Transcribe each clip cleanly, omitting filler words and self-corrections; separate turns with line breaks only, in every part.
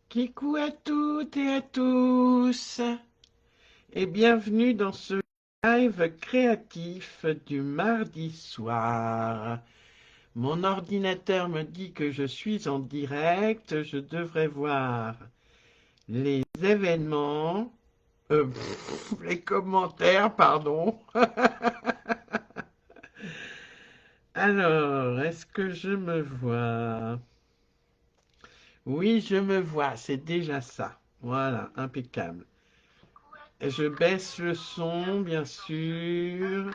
Kikou à toutes et à tous et bienvenue dans ce live créatif du mardi soir. Mon ordinateur me dit que je suis en direct, je devrais voir les événements, les commentaires, pardon. Alors, est-ce que je me vois? Oui, je me vois, c'est déjà ça. Voilà, impeccable. Je baisse le son, bien sûr.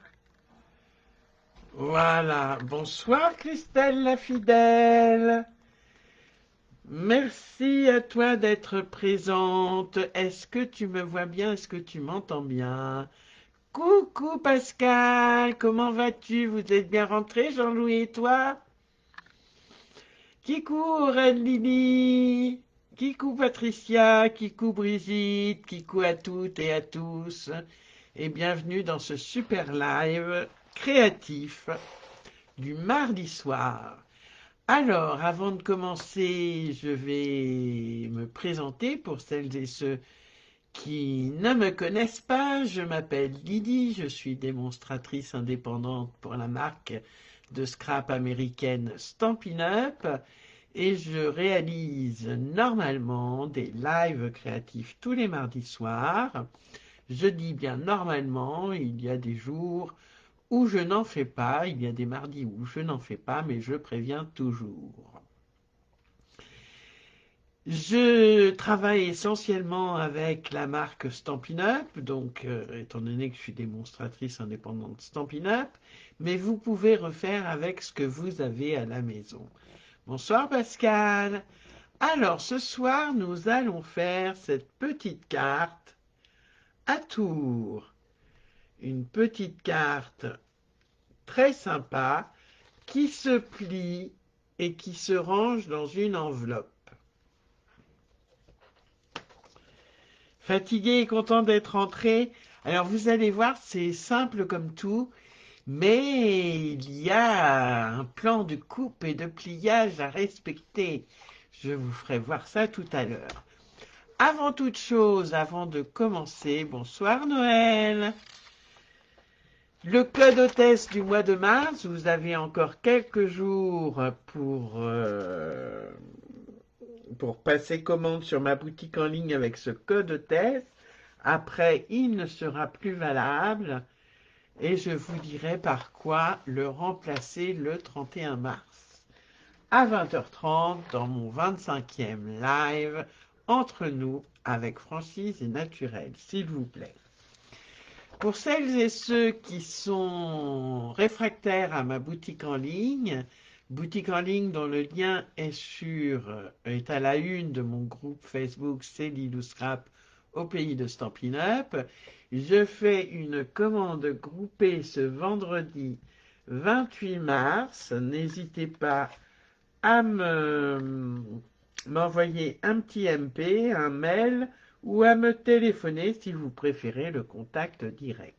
Voilà. Bonsoir, Christelle la fidèle. Merci à toi d'être présente. Est-ce que tu me vois bien? Est-ce que tu m'entends bien? Coucou, Pascal. Comment vas-tu? Vous êtes bien rentré, Jean-Louis et toi? Kikou, Reine Lily. Kikou, Patricia. Kikou, Brigitte. Kikou à toutes et à tous. Et bienvenue dans ce super live créatif du mardi soir. Alors, avant de commencer, je vais me présenter pour celles et ceux qui ne me connaissent pas. Je m'appelle Lydie, je suis démonstratrice indépendante pour la marque de scrap américaine Stampin' Up et je réalise normalement des lives créatifs tous les mardis soirs. Je dis bien normalement, il y a des jours où je n'en fais pas, il y a des mardis où je n'en fais pas, mais je préviens toujours. Je travaille essentiellement avec la marque Stampin' Up, donc étant donné que je suis démonstratrice indépendante Stampin' Up, mais vous pouvez refaire avec ce que vous avez à la maison. Bonsoir Pascal. Alors ce soir, nous allons faire cette petite carte à tour. Une petite carte très sympa qui se plie et qui se range dans une enveloppe. Fatigué et content d'être rentré? Alors vous allez voir, c'est simple comme tout, mais il y a un plan de coupe et de pliage à respecter. Je vous ferai voir ça tout à l'heure. Avant toute chose, avant de commencer, bonsoir Noël. Le code hôtesse du mois de mars, vous avez encore quelques jours pour passer commande sur ma boutique en ligne avec ce code hôtesse. Après, il ne sera plus valable et je vous dirai par quoi le remplacer le 31 mars à 20h30 dans mon 25e live entre nous avec franchise et naturel, s'il vous plaît. Pour celles et ceux qui sont réfractaires à ma boutique en ligne dont le lien est à la une de mon groupe Facebook C'est Lilou Scrap au pays de Stampin' Up, je fais une commande groupée ce vendredi 28 mars. N'hésitez pas à m'envoyer un petit MP, un mail ou à me téléphoner si vous préférez le contact direct.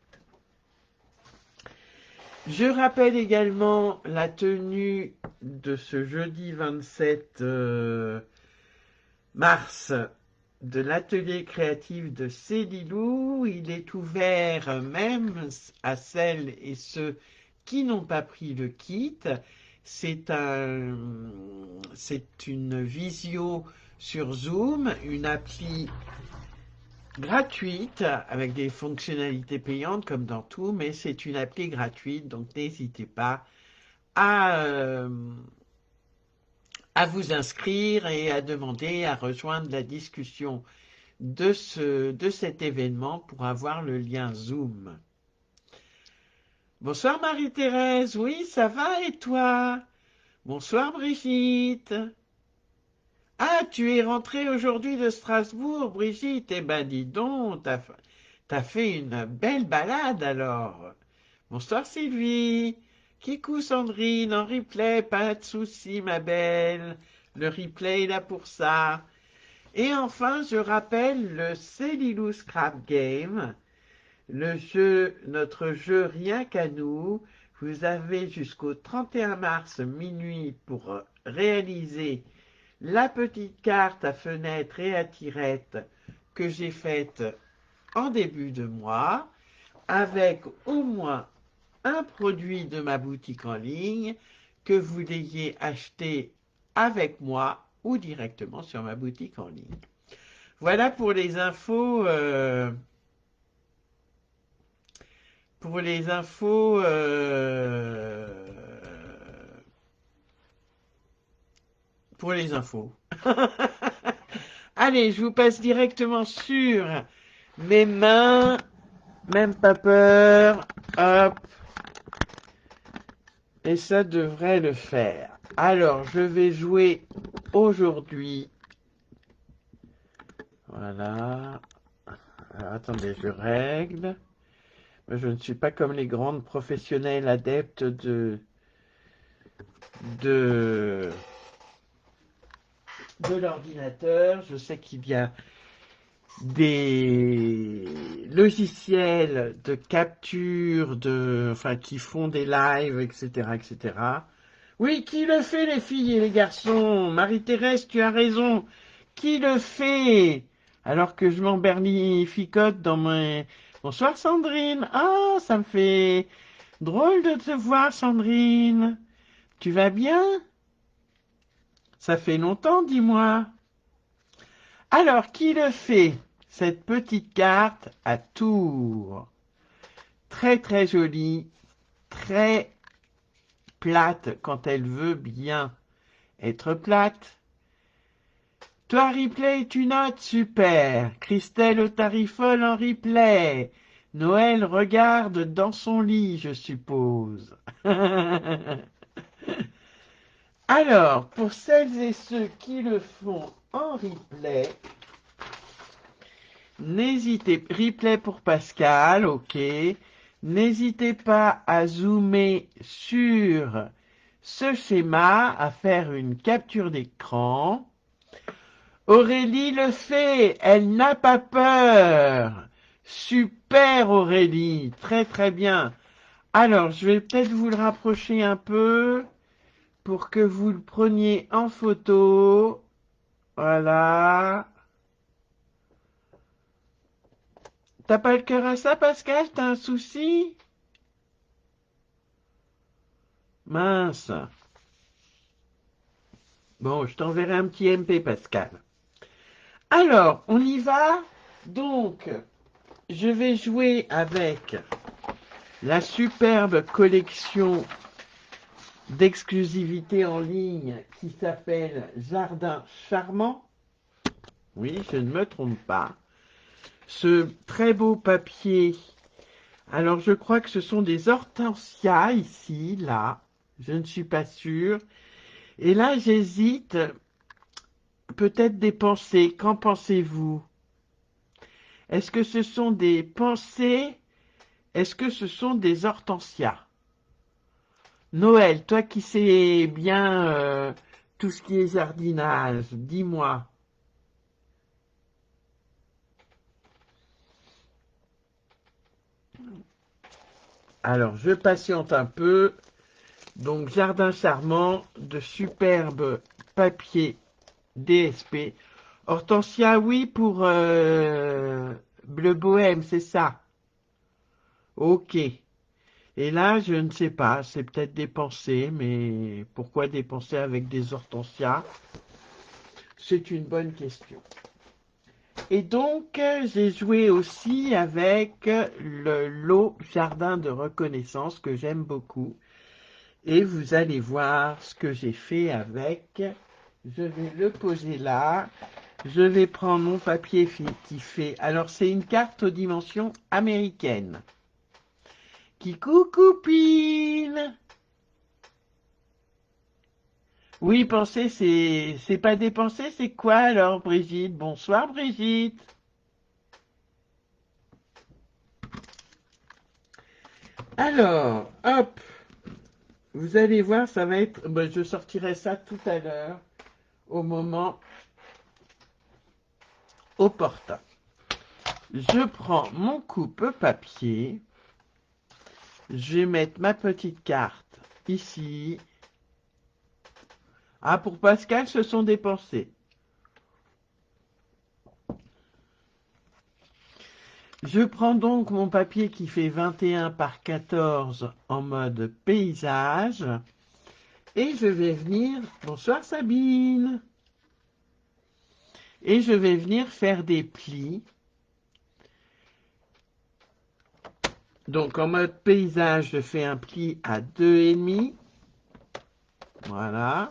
Je rappelle également la tenue de ce jeudi 27 mars de l'atelier créatif de Célilou. Il est ouvert même à celles et ceux qui n'ont pas pris le kit. C'est une visio sur Zoom, une appli gratuite avec des fonctionnalités payantes comme dans tout, mais c'est une appli gratuite, donc n'hésitez pas à, à vous inscrire et à demander à rejoindre la discussion de cet événement pour avoir le lien Zoom. Bonsoir Marie-Thérèse, oui, ça va et toi? Bonsoir Brigitte. Ah, tu es rentrée aujourd'hui de Strasbourg, Brigitte. Eh ben, dis donc, t'as fait une belle balade alors. Bonsoir Sylvie. Kikou Sandrine, en replay, pas de souci, ma belle. Le replay est là pour ça. Et enfin, je rappelle le Célilou Scrap Game, notre jeu rien qu'à nous. Vous avez jusqu'au 31 mars minuit pour réaliser la petite carte à fenêtre et à tirette que j'ai faite en début de mois, avec au moins un produit de ma boutique en ligne, que vous l'ayez acheté avec moi ou directement sur ma boutique en ligne. Voilà pour les infos. Pour les infos. Pour les infos. Allez, je vous passe directement sur mes mains. Même pas peur. Hop. Et ça devrait le faire. Alors, je vais jouer aujourd'hui. Voilà. Alors, attendez, je règle. Je ne suis pas comme les grandes professionnelles adeptes de, de l'ordinateur. Je sais qu'il y a des logiciels de capture, enfin, qui font des lives, etc., etc. Oui, qui le fait, les filles et les garçons? Marie-Thérèse, tu as raison. Qui le fait? Alors que je m'emberlificote dans mes... Bonsoir Sandrine. Ah, ça me fait drôle de te voir, Sandrine. Tu vas bien? Ça fait longtemps, dis-moi. Alors, qui le fait? Cette petite carte à tours. Très très jolie, très plate quand elle veut bien être plate. Toi, replay, tu notes, super. Christelle au tarifol en replay. Noël regarde dans son lit, je suppose. Alors, pour celles et ceux qui le font en replay, replay pour Pascal, ok. N'hésitez pas à zoomer sur ce schéma, à faire une capture d'écran. Aurélie le fait, elle n'a pas peur. Super Aurélie, très très bien. Alors, je vais peut-être vous le rapprocher un peu pour que vous le preniez en photo. Voilà. T'as pas le cœur à ça, Pascal? T'as un souci? Mince. Bon, je t'enverrai un petit MP, Pascal. Alors, on y va. Donc, je vais jouer avec la superbe collection d'exclusivité en ligne qui s'appelle Jardin Charmant. Oui, je ne me trompe pas. Ce très beau papier. Alors, je crois que ce sont des hortensias ici, là. Je ne suis pas sûre. Et là, j'hésite. Peut-être des pensées. Qu'en pensez-vous? Est-ce que ce sont des pensées? Est-ce que ce sont des hortensias? Noël, toi qui sais bien tout ce qui est jardinage, dis-moi. Alors, je patiente un peu. Donc, jardin charmant, de superbes papiers DSP. Hortensia, oui, pour Bleu Bohème, c'est ça. Ok. Et là, je ne sais pas, c'est peut-être dépenser, mais pourquoi dépenser avec des hortensias? C'est une bonne question. Et donc, j'ai joué aussi avec le lot jardin de reconnaissance que j'aime beaucoup. Et vous allez voir ce que j'ai fait avec. Je vais le poser là. Je vais prendre mon papier qui fait... Alors, c'est une carte aux dimensions américaines. Kikou coupine. Oui, penser, c'est pas dépenser, c'est quoi alors, Brigitte? Bonsoir, Brigitte. Alors, hop, vous allez voir, ça va être... Ben, je sortirai ça tout à l'heure, au moment opportun. Je prends mon coupe-papier. Je vais mettre ma petite carte ici. Ah, pour Pascal, se sont dépensés. Je prends donc mon papier qui fait 21 par 14 en mode paysage et je vais venir, bonsoir Sabine, et je vais venir faire des plis. Donc en mode paysage, je fais un pli à 2,5. Voilà.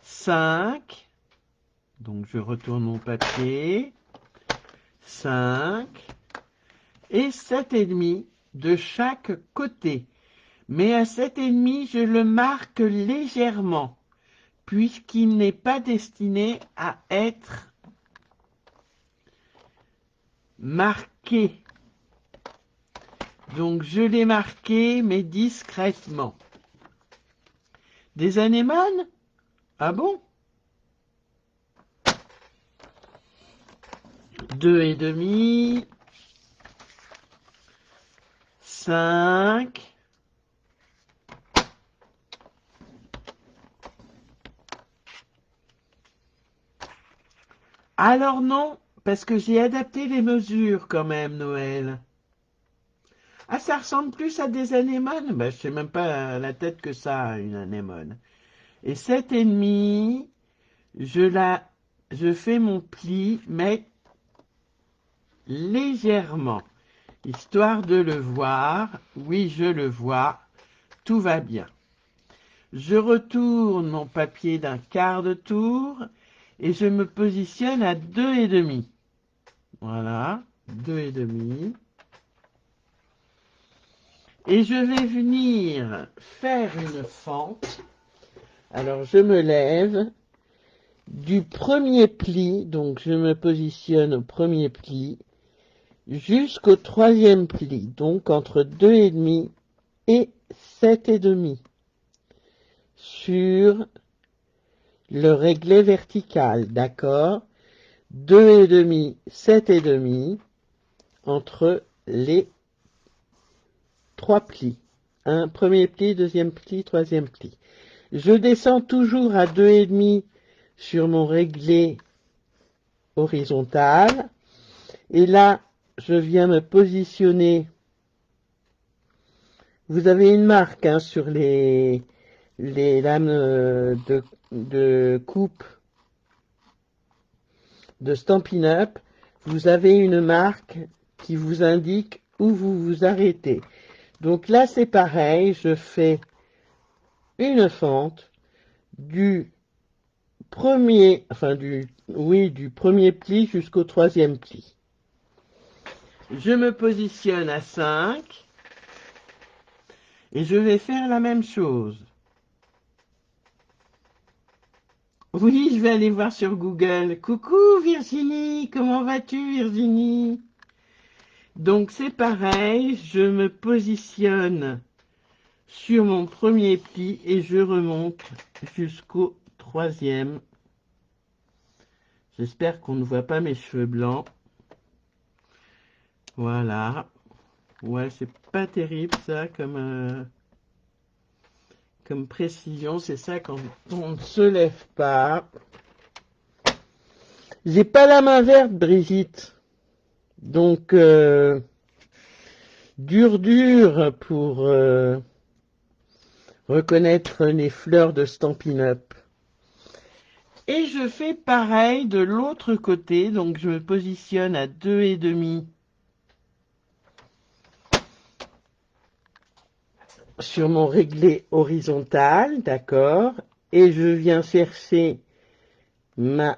5. Donc je retourne mon papier. 5. Et 7,5 de chaque côté. Mais à 7,5, je le marque légèrement, puisqu'il n'est pas destiné à être marqué. Donc je l'ai marqué, mais discrètement. Des anémones? Ah bon? 2,5. 5. Alors non, parce que j'ai adapté les mesures quand même, Noël. Ah, ça ressemble plus à des anémones? Ben, je sais même pas la tête que ça a, une anémone. Et 7,5, je fais mon pli, mais légèrement, histoire de le voir. Oui, je le vois, tout va bien. Je retourne mon papier d'un quart de tour et je me positionne à 2,5. Voilà, 2,5. Et je vais venir faire une fente. Alors je me lève du premier pli, donc je me positionne au premier pli, jusqu'au troisième pli, donc entre 2,5 et 7,5, sur le réglé vertical, d'accord? 2,5, 7,5, entre les trois plis. Un premier pli, deuxième pli, troisième pli. Je descends toujours à 2,5 sur mon réglé horizontal. Et là, je viens me positionner. Vous avez une marque hein, sur les lames de coupe de Stampin' Up. Vous avez une marque qui vous indique où vous vous arrêtez. Donc là, c'est pareil. Je fais une fente du premier, du premier pli jusqu'au troisième pli. Je me positionne à 5 et je vais faire la même chose. Oui, je vais aller voir sur Google. Coucou Virginie, comment vas-tu Virginie? Donc c'est pareil, je me positionne sur mon premier pli et je remonte jusqu'au troisième. J'espère qu'on ne voit pas mes cheveux blancs. Voilà. Ouais, c'est pas terrible ça comme précision. C'est ça quand on ne se lève pas. J'ai pas la main verte, Brigitte. Donc, dur pour reconnaître les fleurs de Stampin' Up. Et je fais pareil de l'autre côté. Donc, je me positionne à 2,5 sur mon réglé horizontal, d'accord? Et je viens chercher mon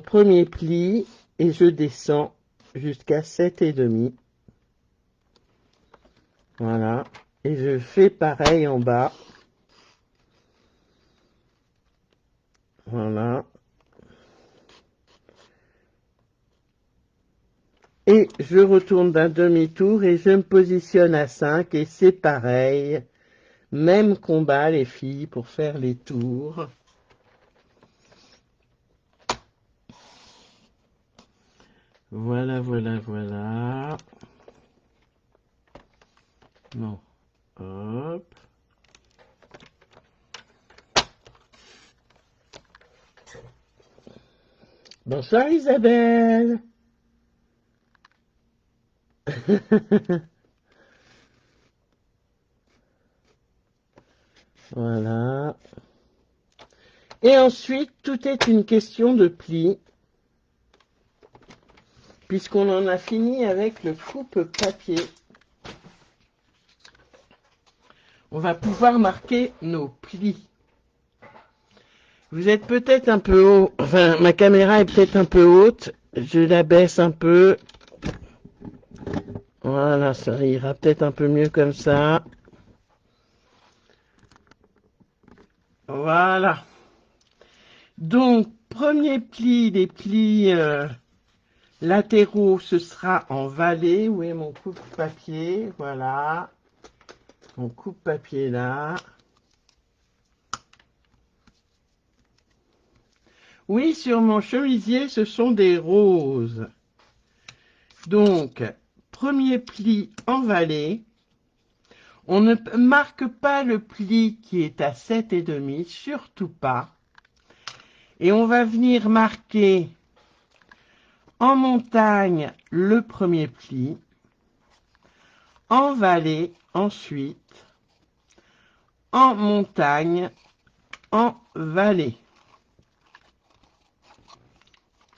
premier pli et je descends jusqu'à 7,5. Voilà. Et je fais pareil en bas. Voilà. Et je retourne d'un demi-tour et je me positionne à 5 et c'est pareil. Même combat les filles pour faire les tours. Voilà, voilà, voilà. Non. Hop. Bonsoir Isabelle. Voilà. Et ensuite, tout est une question de pli, puisqu'on en a fini avec le coupe-papier. On va pouvoir marquer nos plis. Vous êtes peut-être un peu haut, enfin ma caméra est peut-être un peu haute, je la baisse un peu. Voilà, ça ira peut-être un peu mieux comme ça. Voilà. Donc, premier pli, les plis latéraux, ce sera en valet. Où est mon coupe-papier? Voilà. Mon coupe-papier là. Oui, sur mon chemisier, ce sont des roses. Donc, premier pli en valet. On ne marque pas le pli qui est à 7,5, surtout pas. Et on va venir marquer en montagne le premier pli, en valet ensuite, en montagne, en valet.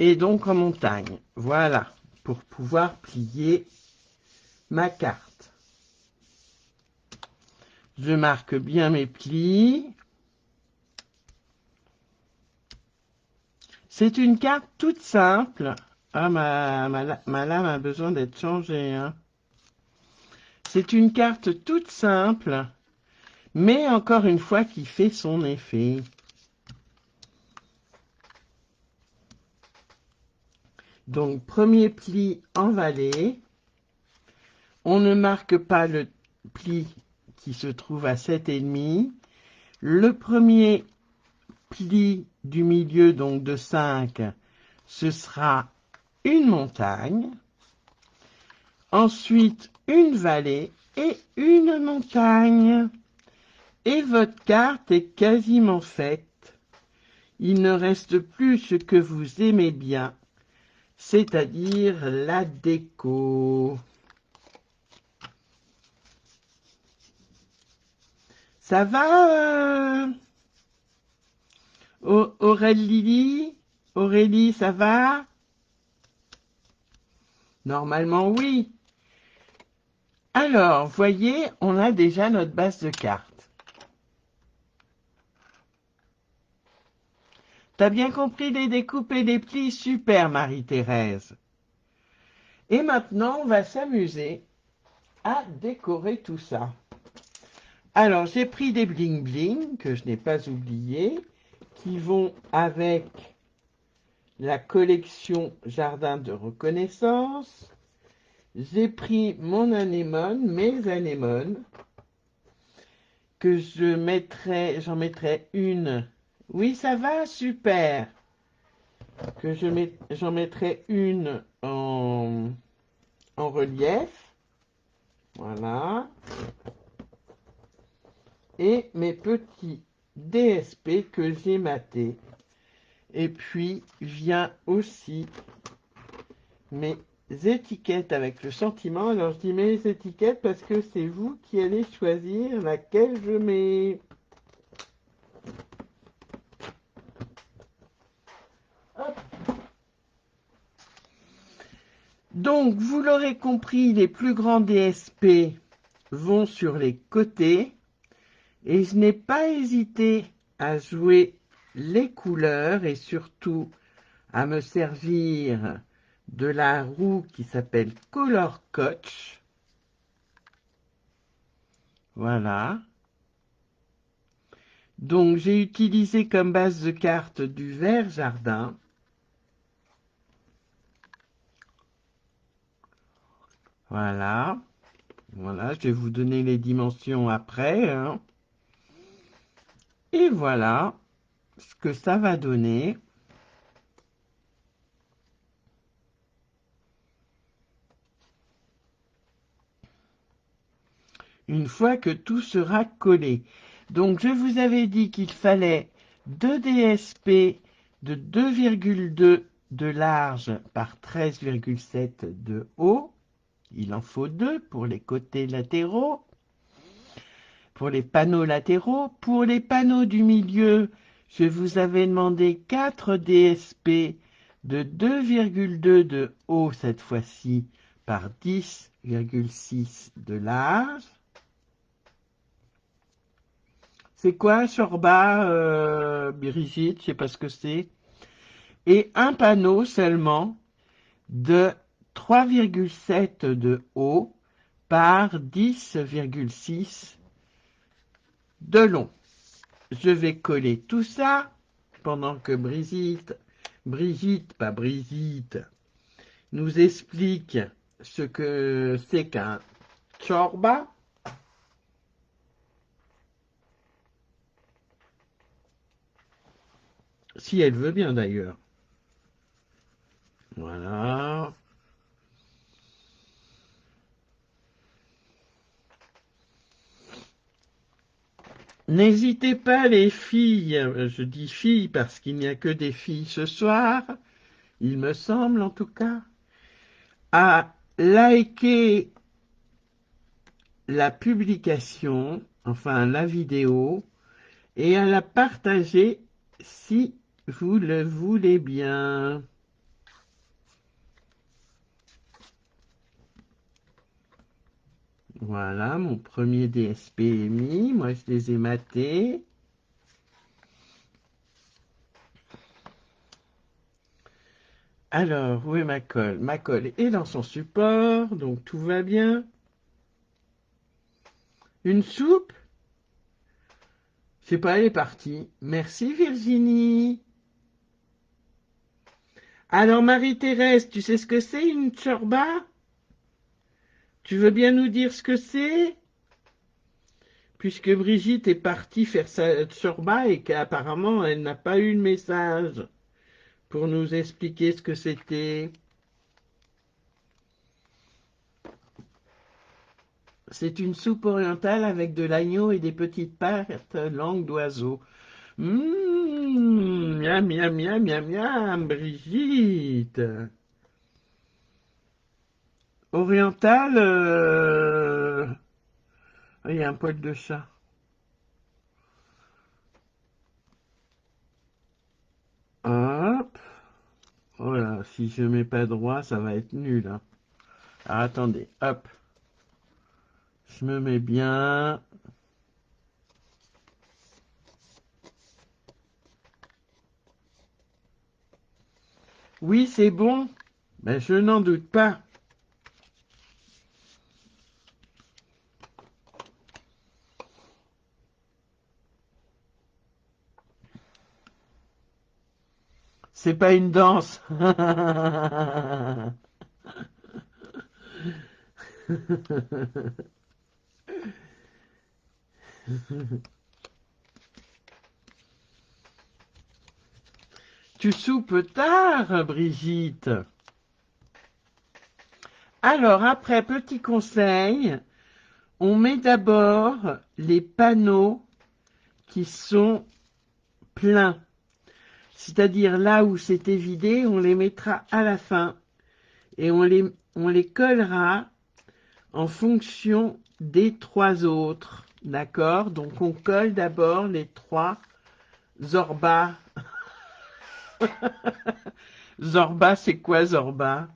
Et donc en montagne. Voilà, pour pouvoir plier ma carte. Je marque bien mes plis. C'est une carte toute simple. Ah, ma lame a besoin d'être changée. Hein. C'est une carte toute simple, mais encore une fois qui fait son effet. Donc, premier pli en valet. On ne marque pas le pli qui se trouve à 7,5. Le premier pli du milieu, donc de 5, ce sera une montagne. Ensuite, une vallée et une montagne. Et votre carte est quasiment faite. Il ne reste plus ce que vous aimez bien, c'est-à-dire la déco. Ça va, Aurélie? Aurélie, ça va? Normalement, oui. Alors, voyez, on a déjà notre base de cartes. T'as bien compris les découpes et les plis? Super, Marie-Thérèse. Et maintenant, on va s'amuser à décorer tout ça. Alors, j'ai pris des bling-bling que je n'ai pas oubliés, qui vont avec la collection Jardin de reconnaissance. J'ai pris mon anémone, mes anémones, que j'en mettrai une. Oui, ça va, super. Que j'en mettrai une en relief. Voilà. Et mes petits DSP que j'ai matés. Et puis, vient aussi mes étiquettes avec le sentiment. Alors, je dis mes étiquettes parce que c'est vous qui allez choisir laquelle je mets. Hop. Donc, vous l'aurez compris, les plus grands DSP vont sur les côtés. Et je n'ai pas hésité à jouer les couleurs et surtout à me servir de la roue qui s'appelle Color Coach. Voilà. Donc j'ai utilisé comme base de carte du vert jardin. Voilà. Voilà, je vais vous donner les dimensions après. Hein. Et voilà ce que ça va donner. Une fois que tout sera collé. Donc je vous avais dit qu'il fallait 2 DSP de 2,2 de large par 13,7 de haut. Il en faut 2 pour les côtés latéraux, pour les panneaux latéraux. Pour les panneaux du milieu, je vous avais demandé 4 DSP de 2,2 de haut cette fois-ci par 10,6 de large. C'est quoi, Sorba, Brigitte? Je sais pas ce que c'est. Et un panneau seulement de 3,7 de haut par 10,6 de long. Je vais coller tout ça pendant que pas Brigitte, nous explique ce que c'est qu'un chorba. Si elle veut bien d'ailleurs. Voilà. N'hésitez pas les filles, je dis filles parce qu'il n'y a que des filles ce soir, il me semble en tout cas, à liker la publication, enfin la vidéo, et à la partager si vous le voulez bien. Voilà, mon premier DSP est mis, moi je les ai matés. Alors, où est ma colle? Ma colle est dans son support, donc tout va bien. Une soupe? Je sais pas, elle est partie. Merci Virginie. Alors Marie-Thérèse, tu sais ce que c'est une chorba? Tu veux bien nous dire ce que c'est? Puisque Brigitte est partie faire sa chorba et qu'apparemment elle n'a pas eu le message pour nous expliquer ce que c'était. C'est une soupe orientale avec de l'agneau et des petites pâtes langue d'oiseau. Miam, miam, miam, miam, miam, Brigitte. Orientale, il y a un poil de chat. Hop. Voilà, si je mets pas droit, ça va être nul, hein. Alors, attendez, hop. Je me mets bien. Oui, c'est bon. Ben, je n'en doute pas. C'est pas une danse. Tu soupes tard, Brigitte. Alors, après, petit conseil, on met d'abord les panneaux qui sont pleins. C'est-à-dire là où c'était vidé, on les mettra à la fin et on les collera en fonction des 3 autres. D'accord? Donc on colle d'abord les 3 Zorba. Zorba, c'est quoi Zorba?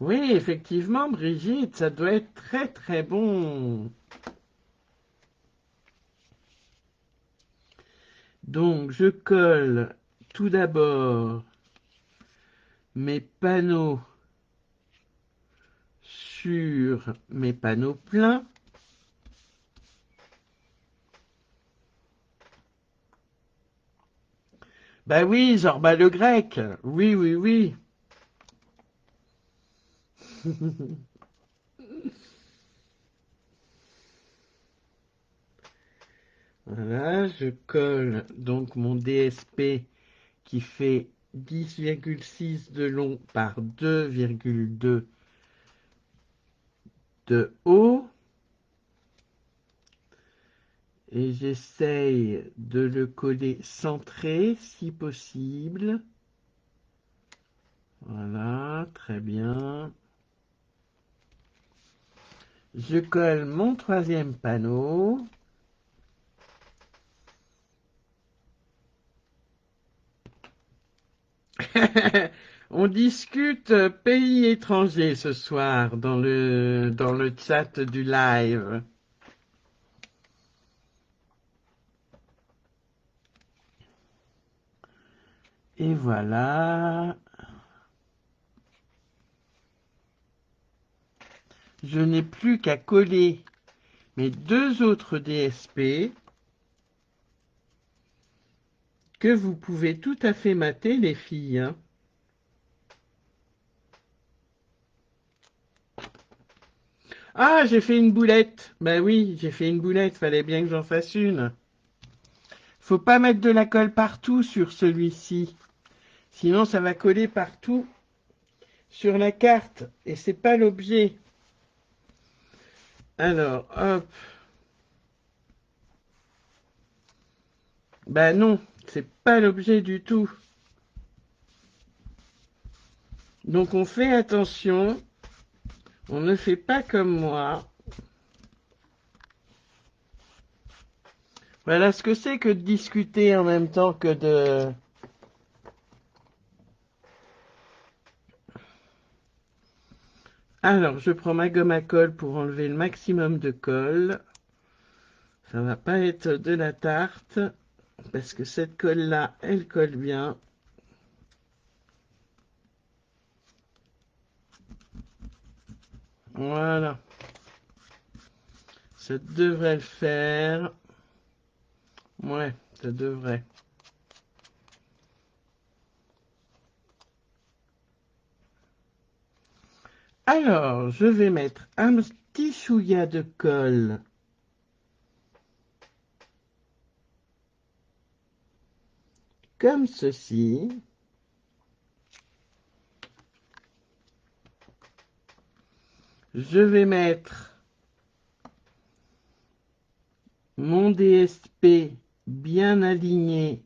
Oui, effectivement, Brigitte, ça doit être très très bon. Donc je colle tout d'abord mes panneaux sur mes panneaux pleins. Bah oui, Zorba le grec. Oui, oui, oui. Voilà, je colle donc mon DSP qui fait 10,6 de long par 2,2 de haut. Et j'essaye de le coller centré si possible. Voilà, très bien. Je colle mon troisième panneau. On discute pays étrangers ce soir dans le chat du live. Et voilà. Je n'ai plus qu'à coller mes deux autres DSP que vous pouvez tout à fait mater, les filles, hein. Ah, j'ai fait une boulette. Ben oui, j'ai fait une boulette, fallait bien que j'en fasse une. Faut pas mettre de la colle partout sur celui-ci. Sinon, ça va coller partout sur la carte. Et c'est pas l'objet. Alors, hop. Ben non, c'est pas l'objet du tout. Donc on fait attention. On ne fait pas comme moi. Voilà ce que c'est que de discuter en même temps que de... Alors, je prends ma gomme à colle pour enlever le maximum de colle. Ça va pas être de la tarte, parce que cette colle-là, elle colle bien. Voilà. Ça devrait le faire. Ouais, ça devrait. Alors, je vais mettre un petit chouïa de colle comme ceci. Je vais mettre mon DSP bien aligné.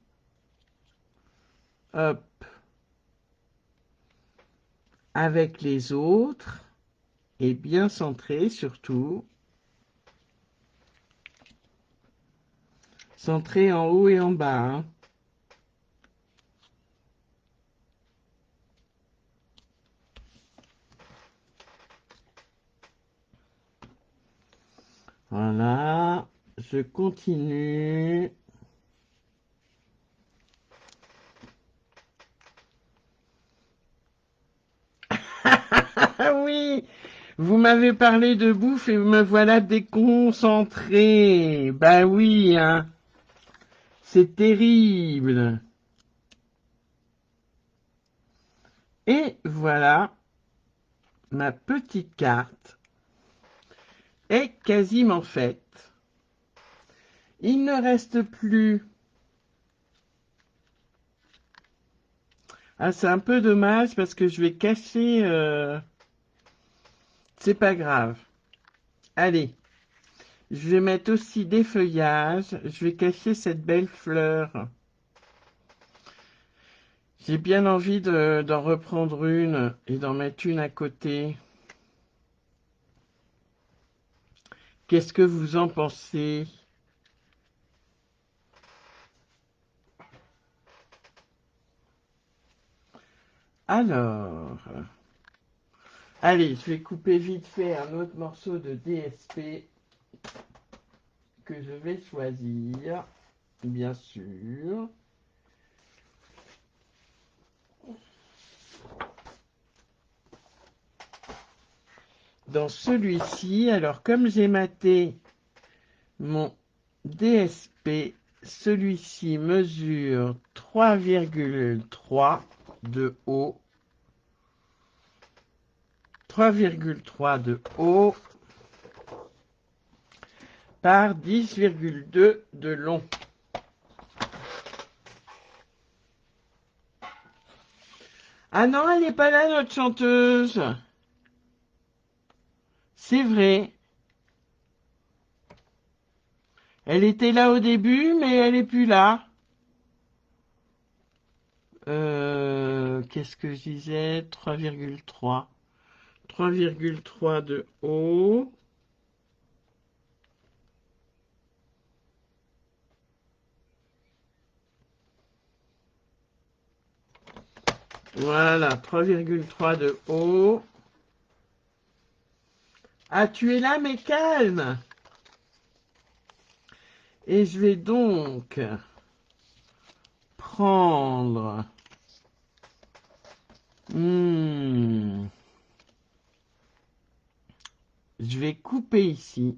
Hop. Avec les autres. Et bien centré surtout. Centré en haut et en bas, hein. Voilà, je continue. Ah oui, vous m'avez parlé de bouffe et me voilà déconcentré. Bah oui, hein, c'est terrible. Et voilà, ma petite carte est quasiment faite. Il ne reste plus... Ah, c'est un peu dommage parce que je vais cacher... C'est pas grave. Allez, je vais mettre aussi des feuillages. Je vais cacher cette belle fleur. J'ai bien envie d'en reprendre une et d'en mettre une à côté. Qu'est-ce que vous en pensez? Alors, allez, je vais couper vite fait un autre morceau de DSP que je vais choisir, bien sûr. Dans celui-ci, alors comme j'ai maté mon DSP, celui-ci mesure 3,3 de haut. 3,3 de haut par 10,2 de long. Ah non, elle n'est pas là, notre chanteuse. C'est vrai. Elle était là au début, mais elle est plus là. Qu'est-ce que je disais? 3,3. 3,3 de haut. Voilà, 3,3 de haut. Ah, tu es là, mais calme. Et je vais donc prendre... Je vais couper ici.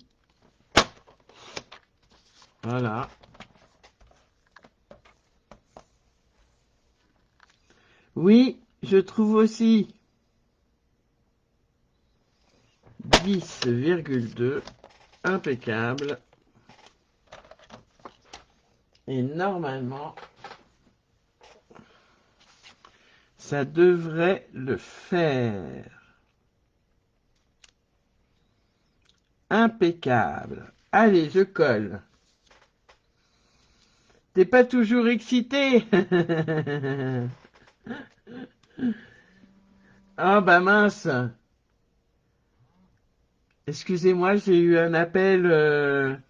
Voilà. Oui, je trouve aussi 10,2. Impeccable. Et normalement, ça devrait le faire. Impeccable. Allez, je colle. T'es pas toujours excité? Ah bah mince. Excusez-moi, j'ai eu un appel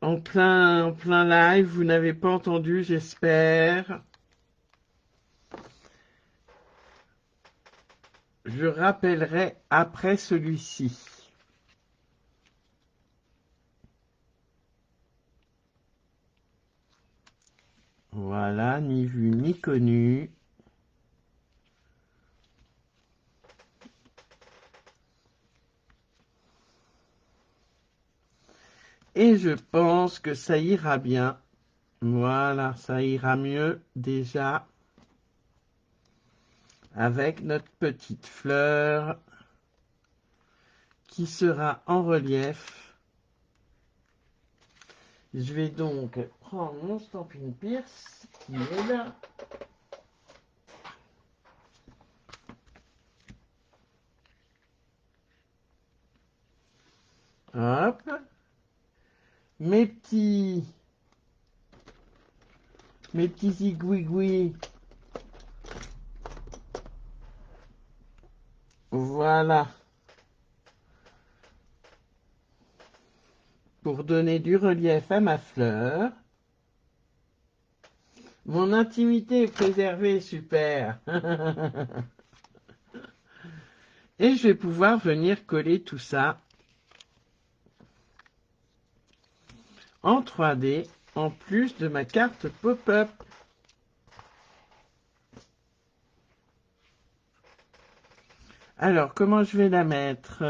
en plein live. Vous n'avez pas entendu, j'espère. Je rappellerai après celui-ci. Voilà, ni vu ni connu. Et je pense que ça ira bien. Voilà, ça ira mieux déjà avec notre petite fleur qui sera en relief. Je vais donc prendre mon Stampin' Pierce qui est là. Hop. Mes petits zigouigouis. Voilà. Pour donner du relief à ma fleur. Mon intimité est préservée, super. Et je vais pouvoir venir coller tout ça en 3D, en plus de ma carte pop-up. Alors, comment je vais la mettre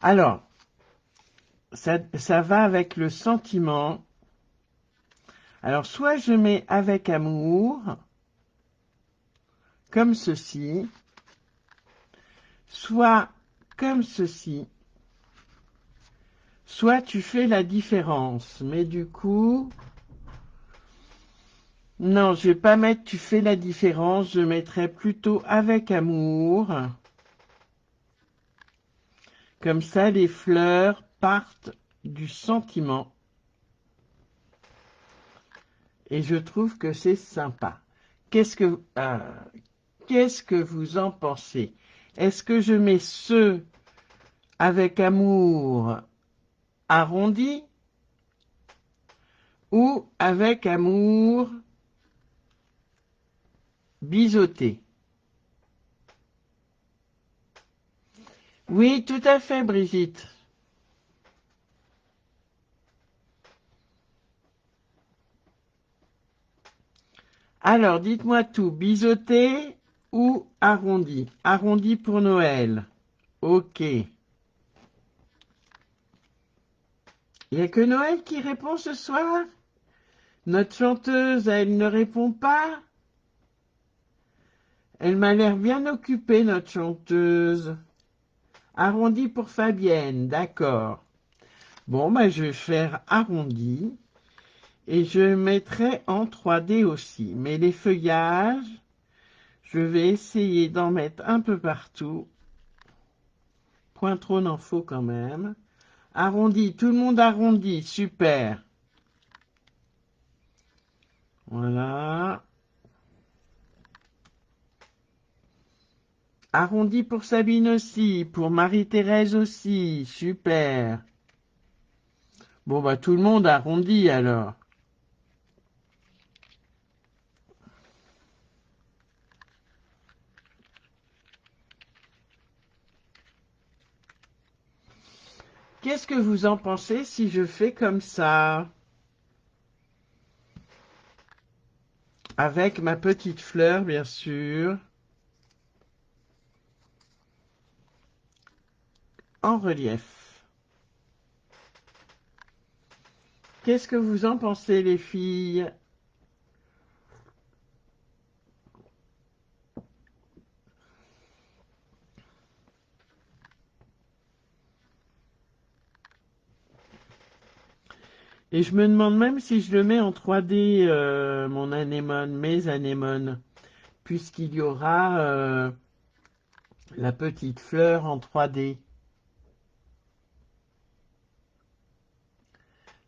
Alors, ça va avec le sentiment. Alors, soit je mets avec amour, comme ceci, soit comme ceci, soit tu fais la différence. Mais du coup, non, je vais pas mettre tu fais la différence, je mettrai plutôt avec amour. Comme ça, les fleurs partent du sentiment. Et je trouve que c'est sympa. Qu'est-ce que vous en pensez? Est-ce que je mets ceux avec amour arrondi ou avec amour biseauté? Oui, tout à fait, Brigitte. Alors, dites-moi tout, biseauté ou arrondi? Arrondi pour Noël. Ok. Il n'y a que Noël qui répond ce soir? Notre chanteuse, elle ne répond pas? Elle m'a l'air bien occupée, notre chanteuse. Arrondi pour Fabienne, d'accord. Bon, ben, je vais faire arrondi. Et je mettrai en 3D aussi. Mais les feuillages, Je vais essayer d'en mettre un peu partout. Point trop n'en faut quand même. Arrondi, tout le monde arrondit, super. Voilà. Arrondi pour Sabine aussi, pour Marie-Thérèse aussi, super. Bon bah tout le monde arrondit alors. Qu'est-ce que vous en pensez si je fais comme ça? Avec ma petite fleur, bien sûr, en relief. Qu'est-ce que vous en pensez, les filles? Et je me demande même si je le mets en 3D, mon anémone, mes anémones, puisqu'il y aura la petite fleur en 3D.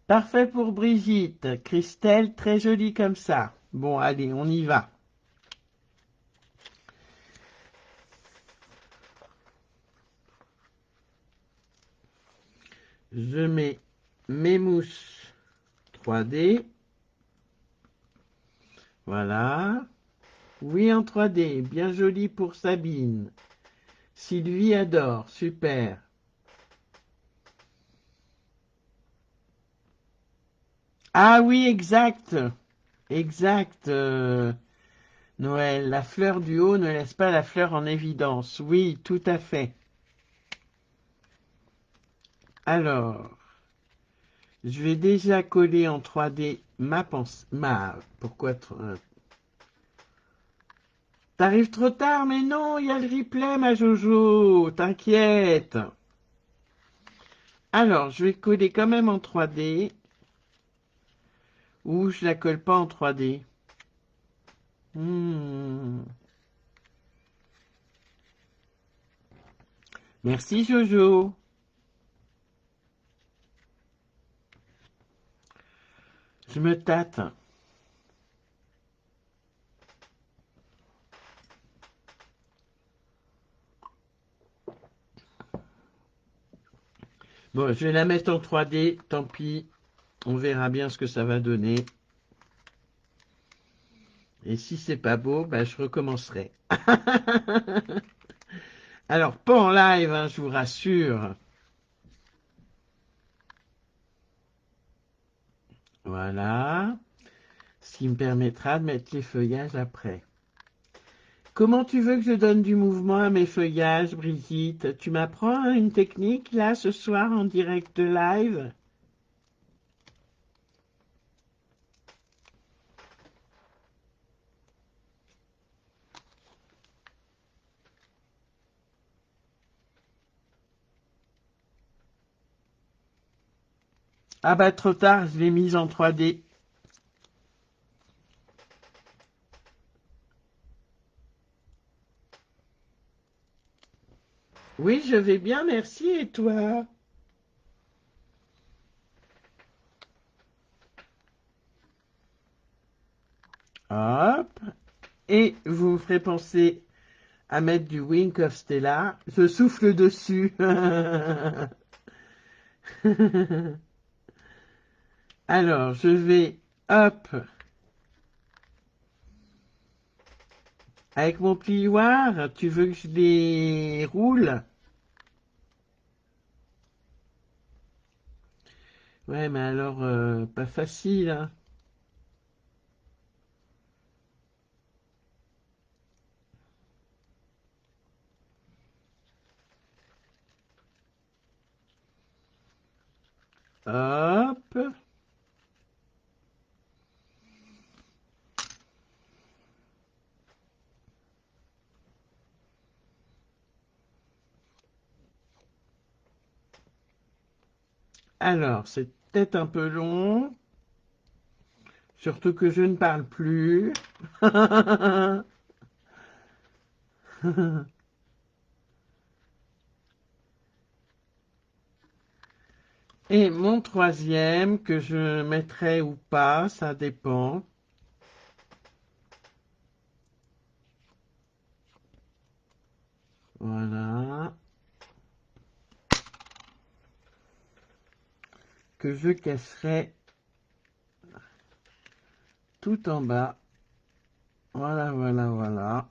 Parfait pour Brigitte. Christelle, très jolie comme ça. Bon, allez, on y va. Je mets mes mousses 3D. Voilà. Oui, en 3D. Bien joli pour Sabine. Sylvie adore. Super. Ah oui, exact. Exact. Noël, la fleur du haut ne laisse pas la fleur en évidence. Oui, tout à fait. Alors, je vais déjà coller en 3D ma pensée. Pourquoi t'arrives trop tard, mais non, il y a le replay, ma Jojo. T'inquiète. Alors, je vais coller quand même en 3D. Ou je la colle pas en 3D. Hmm. Merci, Jojo. Je me tâte. Bon, je vais la mettre en 3D, tant pis. On verra bien ce que ça va donner. Et si c'est pas beau, bah, je recommencerai. Alors, pas en live, hein, je vous rassure. Voilà. Ce qui me permettra de mettre les feuillages après. Comment tu veux que je donne du mouvement à mes feuillages, Brigitte? Tu m'apprends une technique, là, ce soir, en direct live? Ah bah, trop tard, je l'ai mise en 3D. Oui, je vais bien, merci. Et toi? Hop. Et vous me ferez penser à mettre du Wink of Stella. Je souffle dessus. Alors, je vais, hop, avec mon plioir, tu veux que je les roule? Ouais, mais alors, pas facile, hein. Hop. Alors, c'est peut-être un peu long, surtout que je ne parle plus. Et mon troisième, que je mettrai ou pas, ça dépend. Voilà. Que je casserai tout en bas. Voilà, voilà, voilà.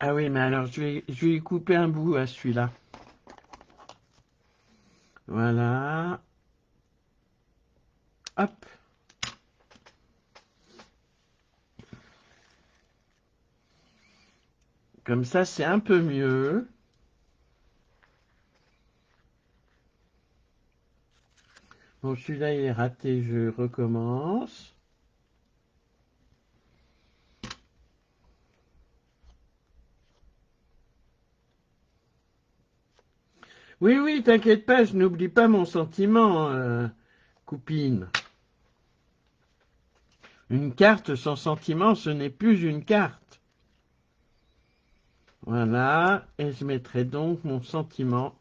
Ah oui, mais alors je vais y couper un bout à celui-là. Voilà. Hop. Comme ça, c'est un peu mieux. Bon, celui-là, il est raté, je recommence. Oui, oui, t'inquiète pas, je n'oublie pas mon sentiment, Coupine. Une carte sans sentiment, ce n'est plus une carte. Voilà, et je mettrai donc mon sentiment.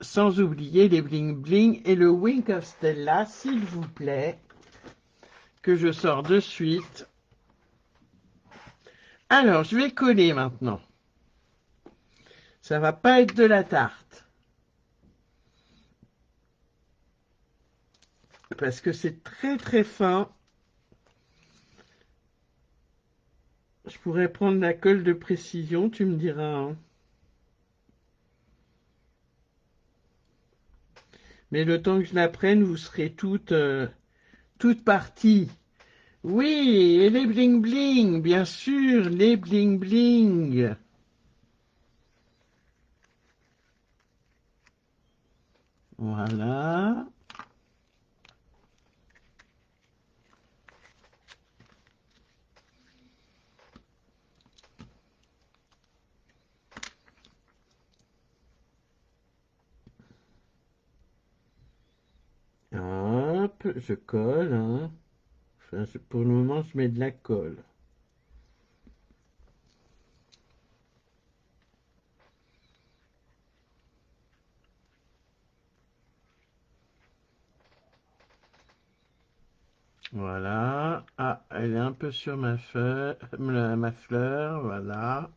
Sans oublier les bling bling et le Wink of Stella, s'il vous plaît, que je sors de suite. Alors, je vais coller maintenant. Ça va pas être de la tarte. Parce que c'est très très fin. Je pourrais prendre la colle de précision, tu me diras, hein. Mais le temps que je la prenne, vous serez toutes parties. Oui, et les bling bling, bien sûr, les bling bling. Voilà. Hop, je colle, hein. Enfin, pour le moment, je mets de la colle. Voilà. Ah, elle est un peu sur ma feuille, ma fleur, voilà.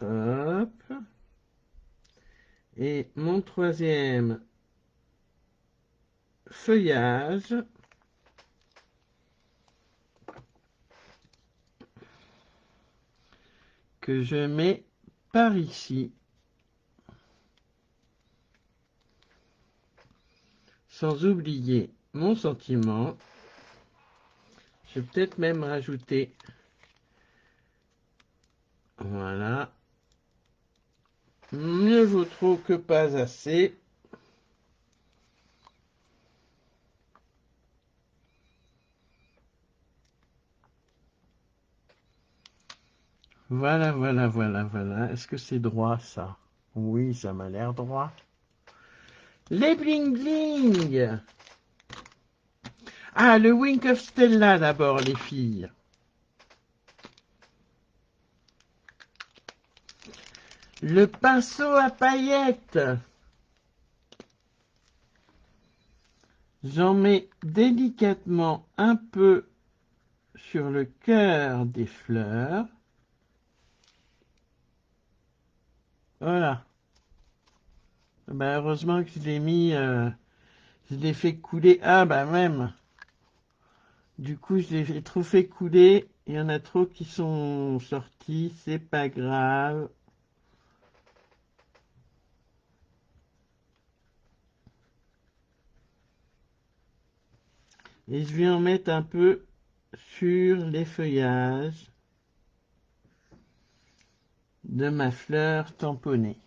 Hop. Et mon troisième feuillage que je mets par ici, sans oublier mon sentiment. Je vais peut-être même rajouter, voilà, mieux vaut trop que pas assez. Voilà, voilà, voilà, voilà. Est-ce que c'est droit ça? Oui, ça m'a l'air droit. Les bling bling. Ah, le Wink of Stella d'abord, les filles. Le pinceau à paillettes. J'en mets délicatement un peu sur le cœur des fleurs. Voilà. Ben, heureusement que je l'ai mis, je l'ai fait couler. Ah, bah même. Du coup, je l'ai trop fait couler. Il y en a trop qui sont sortis. C'est pas grave. Et je vais en mettre un peu sur les feuillages de ma fleur tamponnée.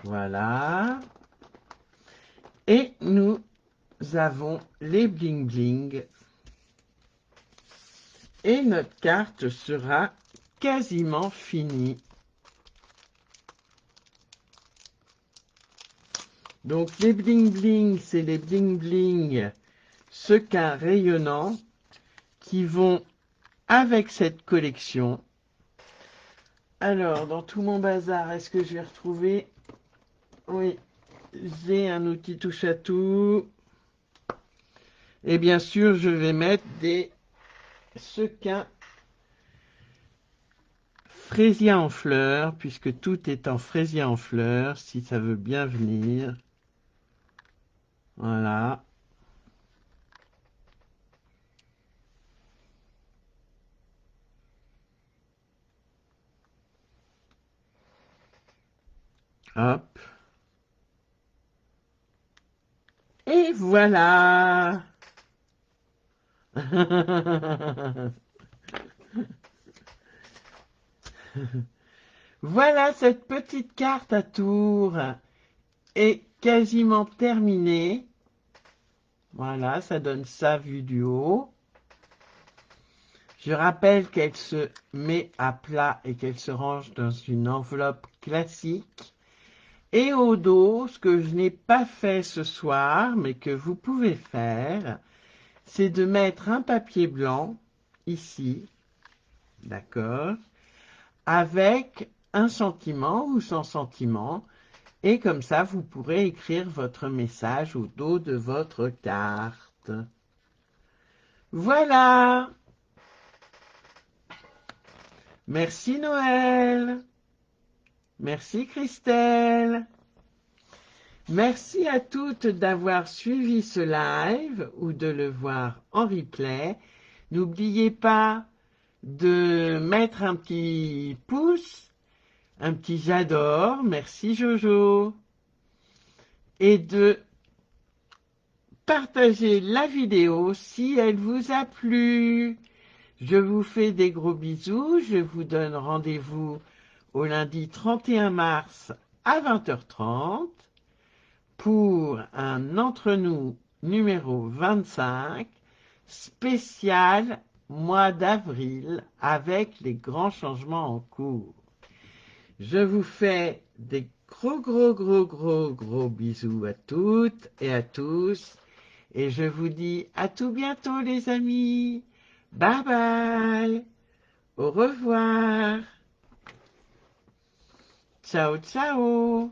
Voilà. Et nous avons les bling bling. Et notre carte sera quasiment finie. Donc les bling bling, c'est les bling bling sequins rayonnants qui vont avec cette collection. Alors, dans tout mon bazar, est-ce que je vais retrouver? Oui, j'ai un outil touche à tout. Et bien sûr, je vais mettre des sequins fraisier en fleurs, puisque tout est en fraisier en fleurs, si ça veut bien venir. Voilà. Hop. Et voilà. Voilà, cette petite carte à tour est quasiment terminée. Voilà, ça donne ça vue du haut. Je rappelle qu'elle se met à plat et qu'elle se range dans une enveloppe classique. Et au dos, ce que je n'ai pas fait ce soir, mais que vous pouvez faire, c'est de mettre un papier blanc, ici, d'accord, avec un sentiment ou sans sentiment, et comme ça, vous pourrez écrire votre message au dos de votre carte. Voilà! Merci Noël! Merci Christelle! Merci à toutes d'avoir suivi ce live ou de le voir en replay. N'oubliez pas de mettre un petit pouce, un petit j'adore, merci Jojo, et de partager la vidéo si elle vous a plu. Je vous fais des gros bisous, je vous donne rendez-vous au lundi 31 mars à 20h30 pour un Entre nous numéro 25 spécial mois d'avril avec les grands changements en cours. Je vous fais des gros bisous à toutes et à tous et je vous dis à tout bientôt les amis. Bye bye. Au revoir. Ciao ciao.